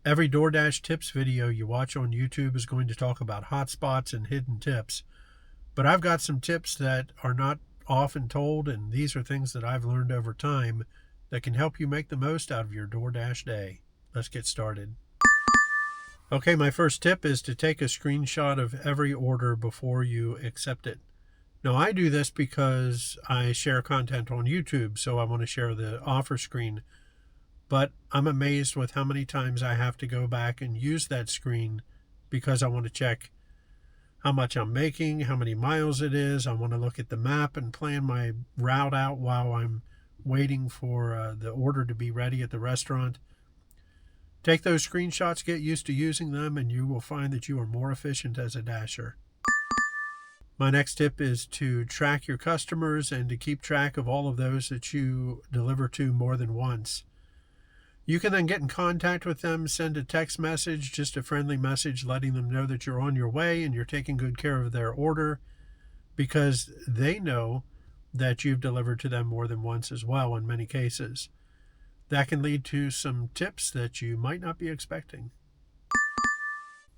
Every DoorDash tips video you watch on YouTube is going to talk about hotspots and hidden tips. But I've got some tips that are not often told, and these are things that I've learned over time that can help you make the most out of your DoorDash day. Let's get started. Okay, my first tip is to take a screenshot of every order before you accept it. Now, I do this because I share content on YouTube, so I want to share the offer screen. But I'm amazed with how many times I have to go back and use that screen because I want to check how much I'm making, how many miles it is. I want to look at the map and plan my route out while I'm waiting for the order to be ready at the restaurant. Take those screenshots, get used to using them, and you will find that you are more efficient as a dasher. My next tip is to track your customers and to keep track of all of those that you deliver to more than once. You can then get in contact with them, send a text message, just a friendly message letting them know that you're on your way and you're taking good care of their order, because they know that you've delivered to them more than once as well in many cases. That can lead to some tips that you might not be expecting.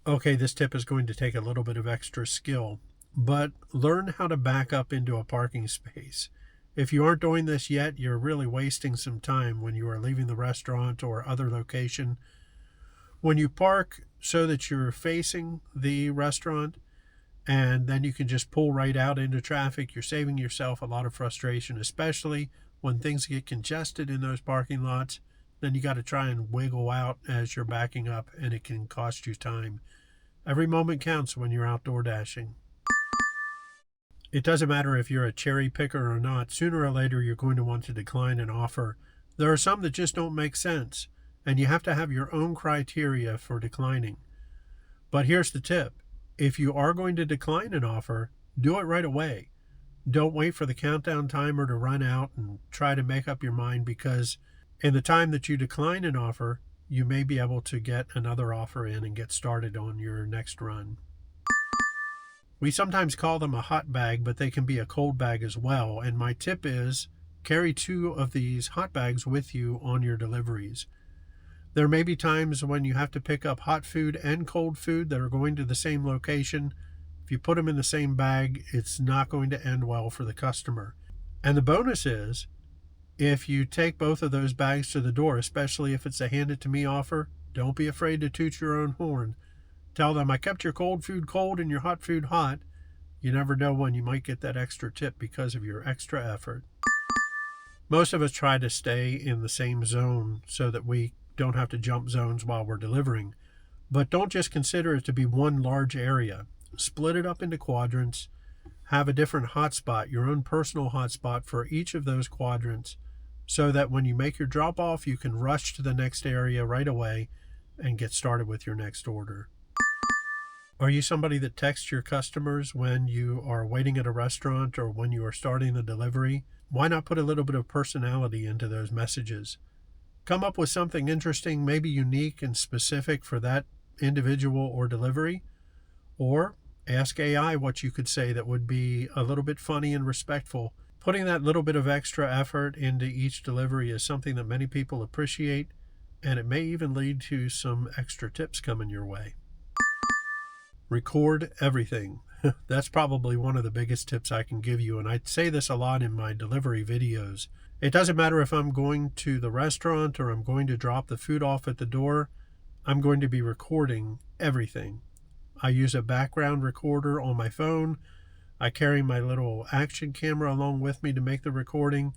Okay, this tip is going to take a little bit of extra skill, but learn how to back up into a parking space. If you aren't doing this yet, you're really wasting some time when you are leaving the restaurant or other location. When you park so that you're facing the restaurant and then you can just pull right out into traffic, you're saving yourself a lot of frustration, especially when things get congested in those parking lots. Then you got to try and wiggle out as you're backing up, and it can cost you time. Every moment counts when you're outdoor dashing. It doesn't matter if you're a cherry picker or not. Sooner or later, you're going to want to decline an offer. There are some that just don't make sense, and you have to have your own criteria for declining. But here's the tip. If you are going to decline an offer, do it right away. Don't wait for the countdown timer to run out and try to make up your mind, because in the time that you decline an offer, you may be able to get another offer in and get started on your next run. We sometimes call them a hot bag, but they can be a cold bag as well. And my tip is carry 2 of these hot bags with you on your deliveries. There may be times when you have to pick up hot food and cold food that are going to the same location. If you put them in the same bag, it's not going to end well for the customer. And the bonus is, if you take both of those bags to the door, especially if it's a hand it to me offer, don't be afraid to toot your own horn. Tell them, I kept your cold food cold and your hot food hot. You never know when you might get that extra tip because of your extra effort. Most of us try to stay in the same zone so that we don't have to jump zones while we're delivering. But don't just consider it to be one large area. Split it up into quadrants. Have a different hotspot, your own personal hotspot for each of those quadrants, so that when you make your drop off, you can rush to the next area right away and get started with your next order. Are you somebody that texts your customers when you are waiting at a restaurant or when you are starting the delivery? Why not put a little bit of personality into those messages? Come up with something interesting, maybe unique and specific for that individual or delivery. Or ask AI what you could say that would be a little bit funny and respectful. Putting that little bit of extra effort into each delivery is something that many people appreciate, and it may even lead to some extra tips coming your way. Record everything. That's probably one of the biggest tips I can give you, and I say this a lot in my delivery videos. It doesn't matter if I'm going to the restaurant or I'm going to drop the food off at the door, I'm going to be recording everything. I use a background recorder on my phone. I carry my little action camera along with me to make the recording.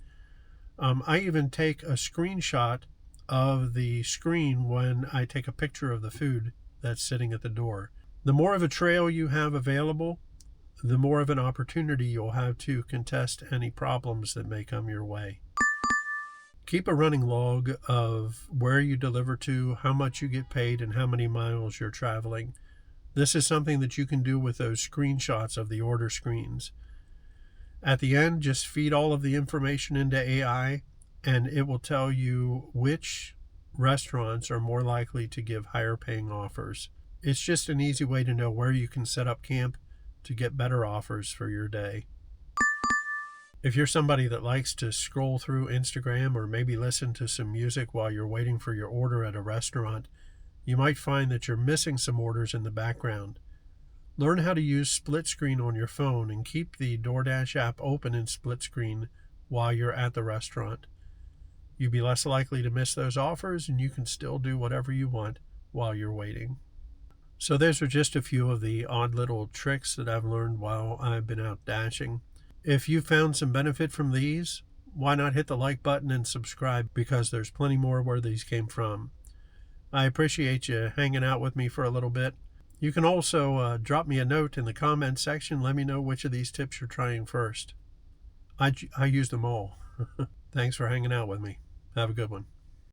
I even take a screenshot of the screen when I take a picture of the food that's sitting at the door. The more of a trail you have available, the more of an opportunity you'll have to contest any problems that may come your way. Keep a running log of where you deliver to, how much you get paid, and how many miles you're traveling. This is something that you can do with those screenshots of the order screens. At the end, just feed all of the information into AI, and it will tell you which restaurants are more likely to give higher paying offers. It's just an easy way to know where you can set up camp to get better offers for your day. If you're somebody that likes to scroll through Instagram or maybe listen to some music while you're waiting for your order at a restaurant, you might find that you're missing some orders in the background. Learn how to use split screen on your phone and keep the DoorDash app open in split screen while you're at the restaurant. You'll be less likely to miss those offers, and you can still do whatever you want while you're waiting. So those are just a few of the odd little tricks that I've learned while I've been out dashing. If you found some benefit from these, why not hit the like button and subscribe, because there's plenty more where these came from. I appreciate you hanging out with me for a little bit. You can also drop me a note in the comment section. Let me know which of these tips you're trying first. I use them all. Thanks for hanging out with me. Have a good one.